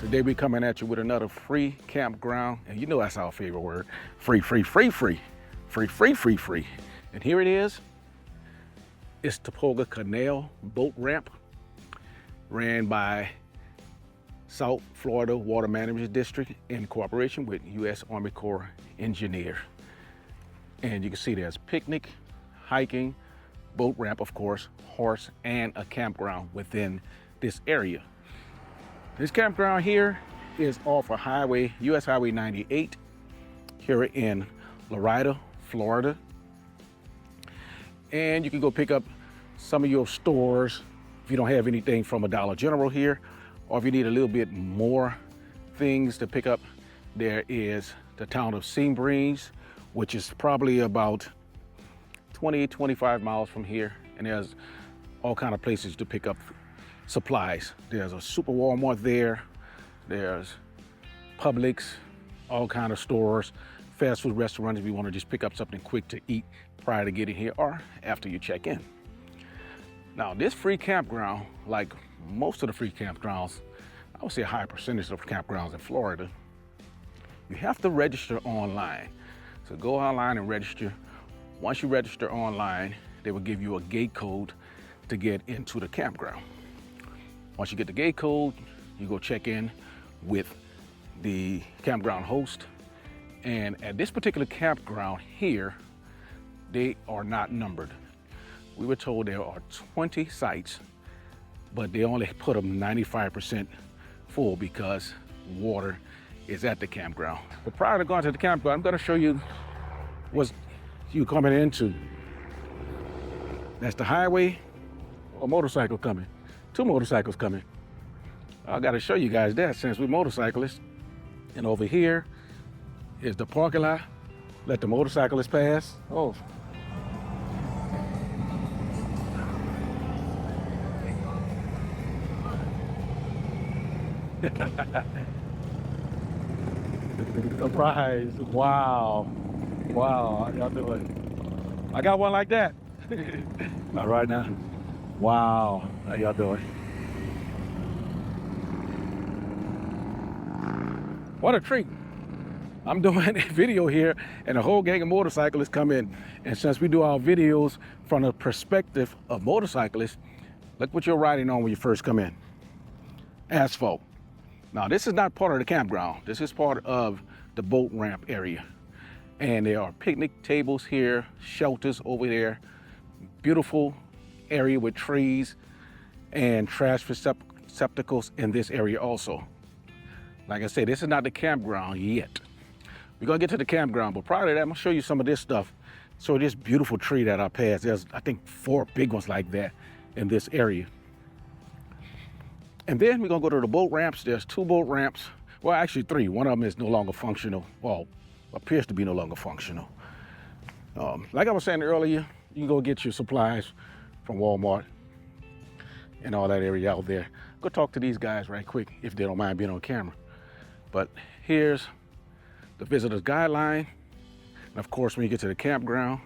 Today we coming at you with another free campground, and you know that's our favorite word, free, free, free, free, free, free, free, free. And here it is, Istokpoga Canal Boat Ramp, ran by South Florida Water Management District in cooperation with U.S. Army Corps Engineer. And you can see there's picnic, hiking, boat ramp, of course, horse, and a campground within this area. This campground here is off of US Highway 98 here in Laredo, Florida. And you can go pick up some of your stores if you don't have anything from a Dollar General here, or if you need a little bit more things to pick up. There is the town of Scenic, which is probably about 25 miles from here, and there's all kind of places to pick up supplies. There's a super Walmart there, there's Publix, all kind of stores, fast food restaurants if you want to just pick up something quick to eat prior to getting here or after you check in. Now this free campground, like most of the free campgrounds, I would say a high percentage of campgrounds in Florida, you have to register online. So go online and register. Once you register online, they will give you a gate code to get into the campground. Once you get the gate code, you go check in with the campground host. And at this particular campground here, they are not numbered. We were told there are 20 sites, but they only put them 95% full because water is at the campground. But prior to going to the campground, I'm gonna show you what you're coming into. That's the highway, a motorcycle coming. Two motorcycles coming. I gotta show you guys that since we're motorcyclists. And over here is the parking lot. Let the motorcyclists pass. Oh. Surprise, wow. Wow, how y'all doing? I got one like that. All right now. Wow, how y'all doing? What a treat. I'm doing a video here and a whole gang of motorcyclists come in. And since we do our videos from the perspective of motorcyclists, look what you're riding on when you first come in. Asphalt. Now this is not part of the campground. This is part of the boat ramp area. And there are picnic tables here, shelters over there, beautiful area with trees and trash receptacles in this area also. Like I said, this is not the campground yet. We're gonna get to the campground, but prior to that, I'm gonna show you some of this stuff. So this beautiful tree that I passed, there's I think 4 big ones like that in this area. And then we're gonna go to the boat ramps. There's 2 boat ramps. Well, actually 3. One of them is no longer functional. Well, appears to be no longer functional. Like I was saying earlier, you can go get your supplies from Walmart and all that area out there. Go talk to these guys right quick if they don't mind being on camera. But here's the visitor's guideline. And of course, when you get to the campground,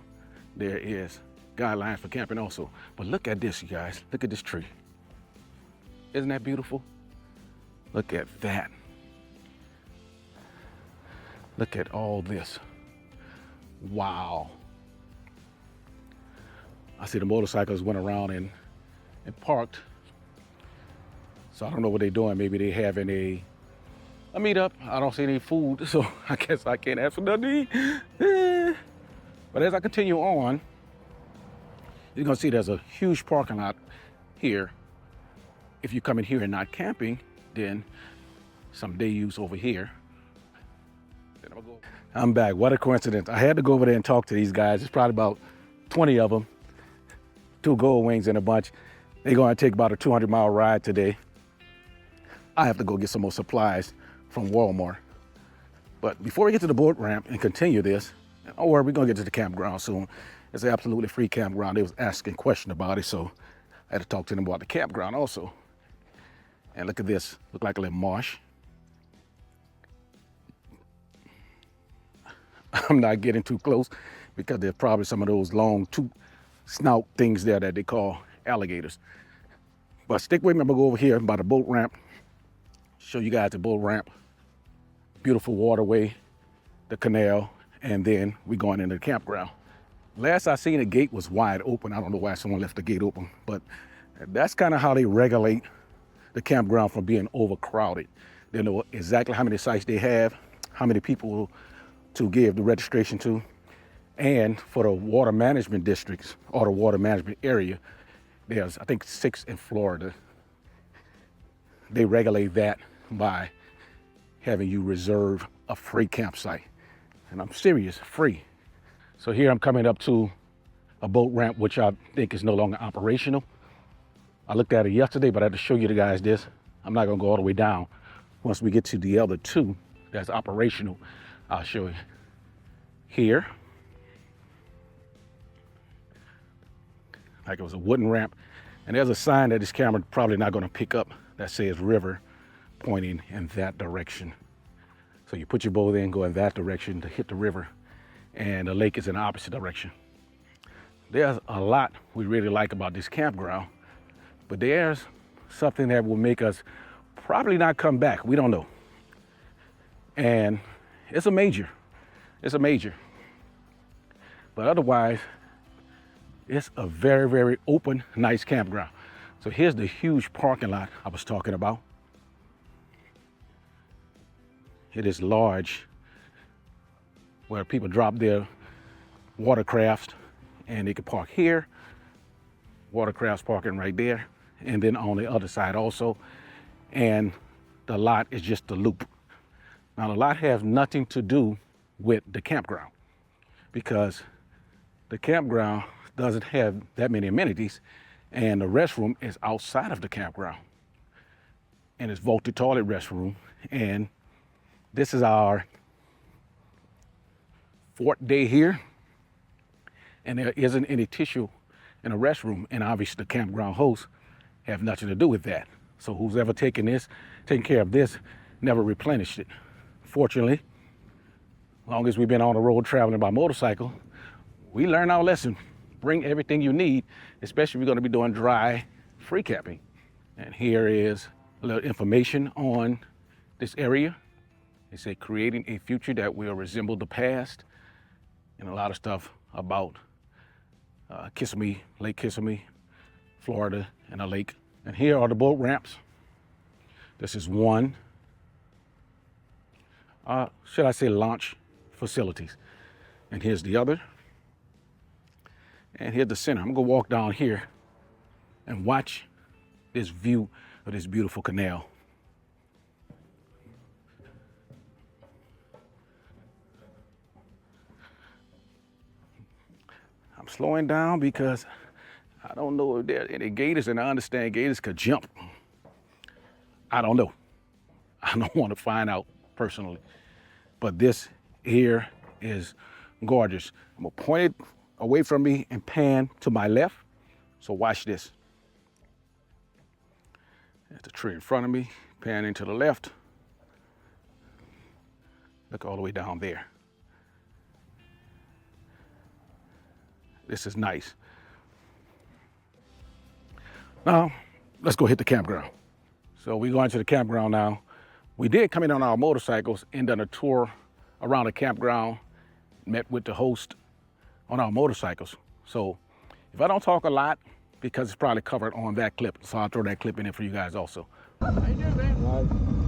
there is guidelines for camping also. But look at this, you guys. Look at this tree. Isn't that beautiful? Look at that. Look at all this. Wow. I see the motorcycles went around and parked. So I don't know what they're doing. Maybe they having a meetup. I don't see any food, so I guess I can't ask for nothing to eat. But as I continue on, you're gonna see there's a huge parking lot here. If you come in here and not camping, then some day use over here. I'm back. What a coincidence. I had to go over there and talk to these guys. There's probably about 20 of them, 2 Goldwings and a bunch. They're going to take about a 200-mile ride today. I have to go get some more supplies from Walmart. But before we get to the boat ramp and continue this, don't worry, we're going to get to the campground soon. It's an absolutely free campground. They was asking questions about it, so I had to talk to them about the campground also. And look at this. Look like a little marsh. I'm not getting too close because there's probably some of those long tooth snout things there that they call alligators. But stick with me, I'm gonna go over here by the boat ramp Show you guys the boat ramp, beautiful waterway, the canal, and then we going into the campground. Last I seen, the gate was wide open. I don't know why someone left the gate open, but that's kind of how they regulate the campground from being overcrowded. They know exactly how many sites they have, how many people to give the registration to, and for the water management districts or the water management area, there's I think 6 in Florida. They regulate that by having you reserve a free campsite. And I'm serious, free. So here I'm coming up to a boat ramp, which I think is no longer operational. I looked at it yesterday, but I had to show you guys this. I'm not gonna go all the way down. Once we get to the other 2 that's operational, I'll show you. Here, like it was a wooden ramp, and there's a sign that this camera probably not gonna pick up that says river, pointing in that direction. So you put your boat in, go in that direction to hit the river, and the lake is in the opposite direction. There's a lot we really like about this campground, but there's something that will make us probably not come back. We don't know. And it's a major. But otherwise, it's a very, very open, nice campground. So here's the huge parking lot I was talking about. It is large, where people drop their watercrafts and they can park here. Watercrafts parking right there. And then on the other side also. And the lot is just a loop. Now the lot has nothing to do with the campground, because the campground doesn't have that many amenities, and the restroom is outside of the campground. And it's vaulted toilet restroom. And this is our 4th day here, and there isn't any tissue in the restroom, and obviously the campground hosts have nothing to do with that. So who's ever taken care of this, never replenished it. Fortunately, as long as we've been on the road traveling by motorcycle, we learn our lesson. Bring everything you need, especially if you're gonna be doing dry free camping. And here is a little information on this area. They say creating a future that will resemble the past, and a lot of stuff about Kissimmee, Lake Kissimmee, Florida, and a lake. And here are the boat ramps. This is one, should I say, launch facilities. And here's the other. And here's the center. I'm gonna walk down here and watch this view of this beautiful canal. I'm slowing down because I don't know if there are any gators, and I understand gators could jump. I don't know. I don't want to find out personally. But this here is gorgeous. I'm gonna point it away from me and pan to my left. So watch this. There's the tree in front of me, panning to the left. Look all the way down there. This is nice. Now, let's go hit the campground. So we're going to the campground now. We did come in on our motorcycles and done a tour around the campground, met with the host on our motorcycles. So if I don't talk a lot, because it's probably covered on that clip, so I'll throw that clip in there for you guys also. How you doing, man?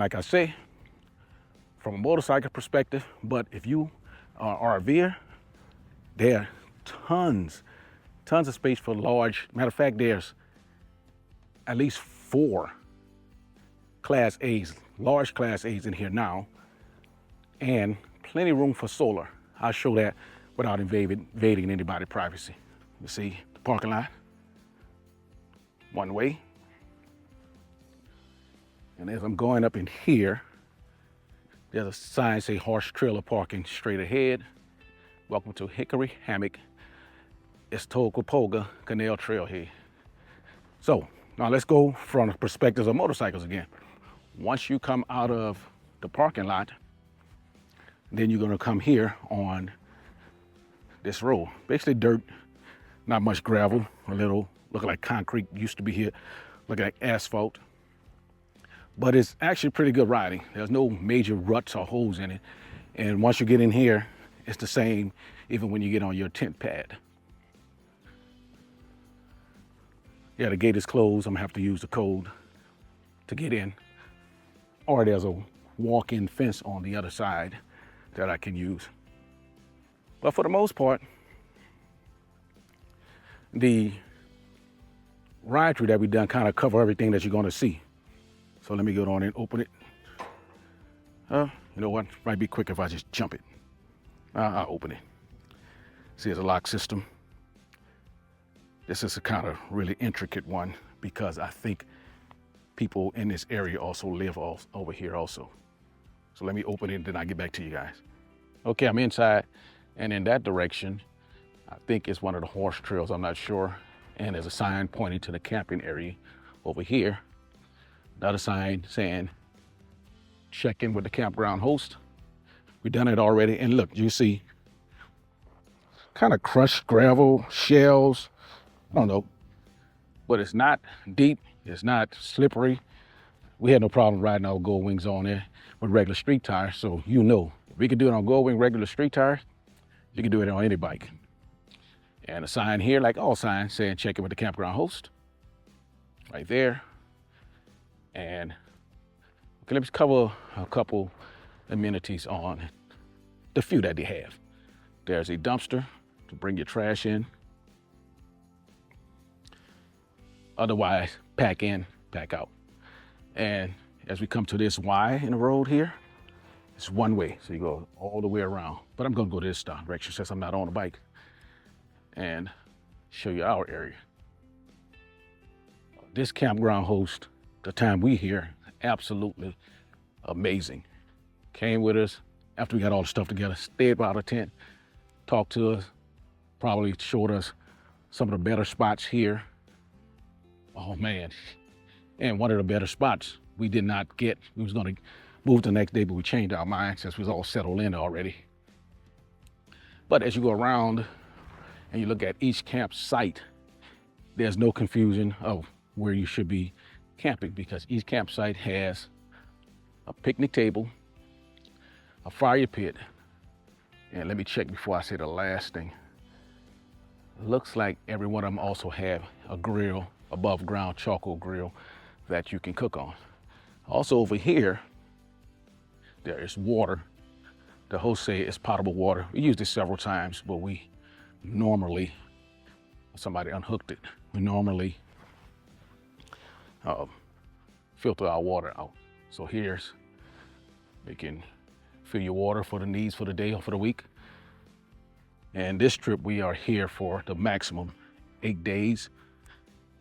like I say, from a motorcycle perspective, but if you are a RVer, there are tons of space for large. Matter of fact, there's at least 4 Class A's, large Class A's in here now, and plenty of room for solar. I'll show that without invading anybody's privacy. You see the parking lot, one way. And as I'm going up in here, there's a sign say horse trailer parking straight ahead. Welcome to Hickory Hammock, Istokpoga Canal Trailhead. So now let's go from the perspectives of motorcycles again. Once you come out of the parking lot, then you're gonna come here on this road. Basically dirt, not much gravel, a little, looking like concrete used to be here, looking like asphalt. But it's actually pretty good riding. There's no major ruts or holes in it. And once you get in here, it's the same even when you get on your tent pad. Yeah, the gate is closed. I'm gonna have to use the code to get in. Or there's a walk-in fence on the other side that I can use. But for the most part, the ride through that we've done kind of cover everything that you're gonna see. So let me go on and open it. You know what? Might be quick if I just jump it. I'll open it. See, it's a lock system. This is a kind of really intricate one because I think people in this area also live over here also. So let me open it and then I'll get back to you guys. Okay, I'm inside, and in that direction, I think it's one of the horse trails, I'm not sure. And there's a sign pointing to the camping area over here. Another sign saying, check in with the campground host. We've done it already. And look, you see kind of crushed gravel, shells, I don't know, but it's not deep, it's not slippery. We had no problem riding our Goldwings on there with regular street tires. So you know, if we could do it on Goldwing regular street tires, you can do it on any bike. And a sign here, like all signs, saying check in with the campground host, right there. And okay, let's cover a couple amenities on the few that they have. There's a dumpster to bring your trash in. Otherwise, pack in, pack out. And as we come to this Y in the road here, it's one way, so you go all the way around. But I'm gonna go this direction since I'm not on a bike and show you our area. This campground host, the time we here, absolutely amazing. Came with us after we got all the stuff together, stayed by the tent, talked to us, probably showed us some of the better spots here. Oh man. And one of the better spots we did not get. We was gonna move the next day, but we changed our mind since we was all settled in already. But as you go around and you look at each campsite, there's no confusion of where you should be camping because each campsite has a picnic table, a fire pit, and let me check before I say the last thing. Looks like every one of them also have a grill, above ground charcoal grill that you can cook on. Also over here, there is water. The host say it's potable water. We used it several times, but we normally, somebody unhooked it. We normally filter our water out. So here's, you can fill your water for the needs for the day or for the week. And this trip, we are here for the maximum 8 days.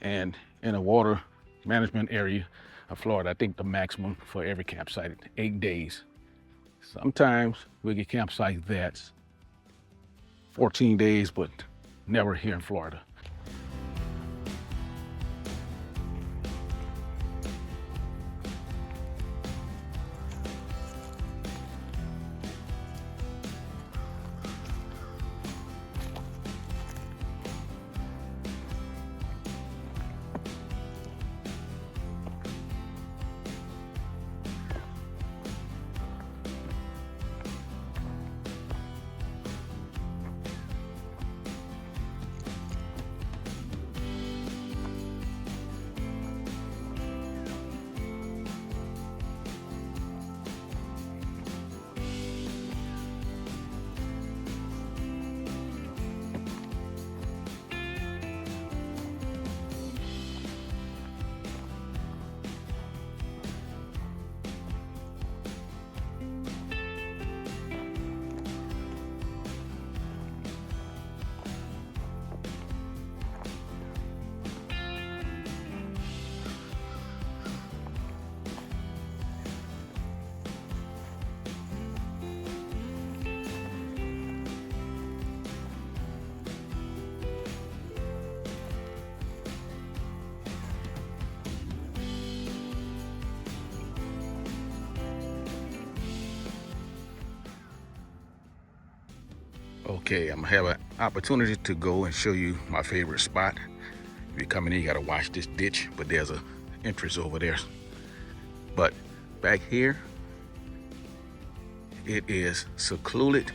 And in a water management area of Florida, I think the maximum for every campsite, 8 days. Sometimes we get campsites that's 14 days, but never here in Florida. Okay, I'm gonna have an opportunity to go and show you my favorite spot. If you're coming in, you gotta watch this ditch, but there's a entrance over there. But back here, it is secluded.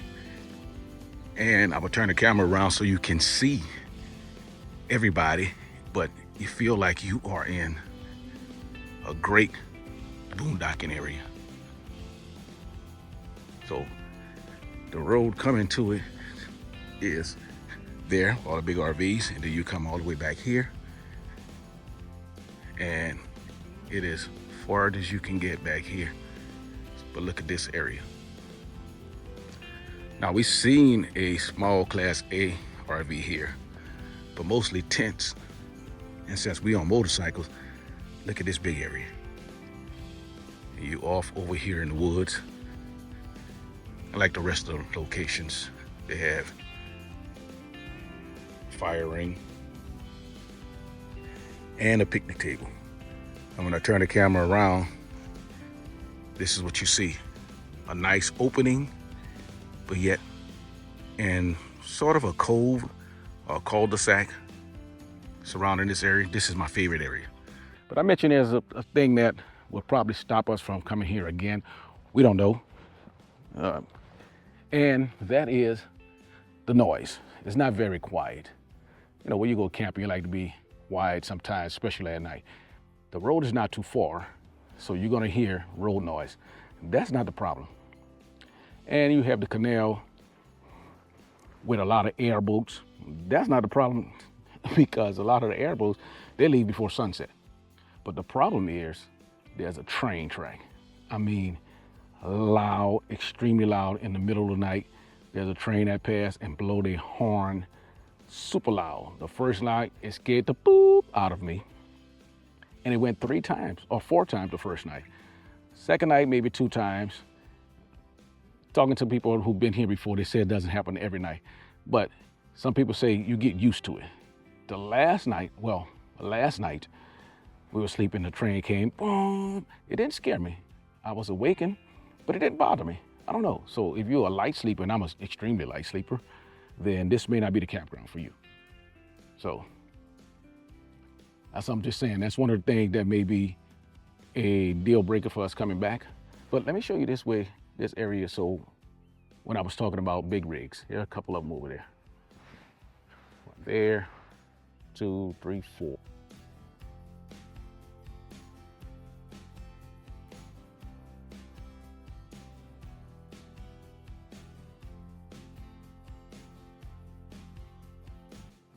And I'm gonna turn the camera around so you can see everybody, but you feel like you are in a great boondocking area. So the road coming to it is there, all the big RVs, and then you come all the way back here, and it is far as you can get back here. But look at this area. Now we've seen a small Class A RV here, but mostly tents. And since we on motorcycles, look at this big area. You off over here in the woods. I like the rest of the locations. They have fire ring and a picnic table. And when I turn the camera around, this is what you see. A nice opening, but yet in sort of a cove or cul-de-sac surrounding this area. This is my favorite area. But I mentioned there's a thing that will probably stop us from coming here again. We don't know. And that is the noise. It's not very quiet. You know, when you go camping, you like to be quiet sometimes, especially at night. The road is not too far, so you're gonna hear road noise. That's not the problem. And you have the canal with a lot of airboats. That's not the problem because a lot of the airboats, they leave before sunset. But the problem is there's a train track. I mean, loud, extremely loud in the middle of the night. There's a train that passed and blow their horn super loud. The first night, it scared the boop out of me. And it went 3 times or 4 times the first night. Second night, maybe 2 times. Talking to people who've been here before, they say it doesn't happen every night. But some people say you get used to it. The last night, we were sleeping, the train came, boom. It didn't scare me. I was awakened, but it didn't bother me. I don't know. So if you're a light sleeper, and I'm an extremely light sleeper, then this may not be the campground for you. So that's what I'm just saying. That's one of the things that may be a deal breaker for us coming back. But let me show you this way, this area. So when I was talking about big rigs, there are a couple of them over there. One there, 2, 3, 4.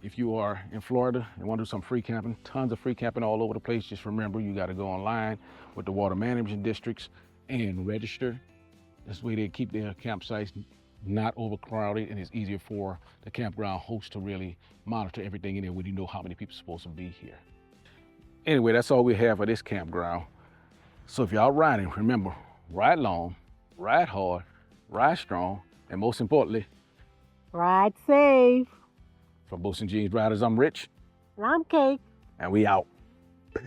If you are in Florida and want to do some free camping, tons of free camping all over the place. Just remember, you got to go online with the water management districts and register. This way they keep their campsites not overcrowded, and it's easier for the campground host to really monitor everything in there when you know how many people are supposed to be here. Anyway, that's all we have for this campground. So if you're out riding, remember, ride long, ride hard, ride strong, and most importantly, Ride safe. From Boots and Jeans Riders, I'm Rich. And I'm Kate. And we out. Peace.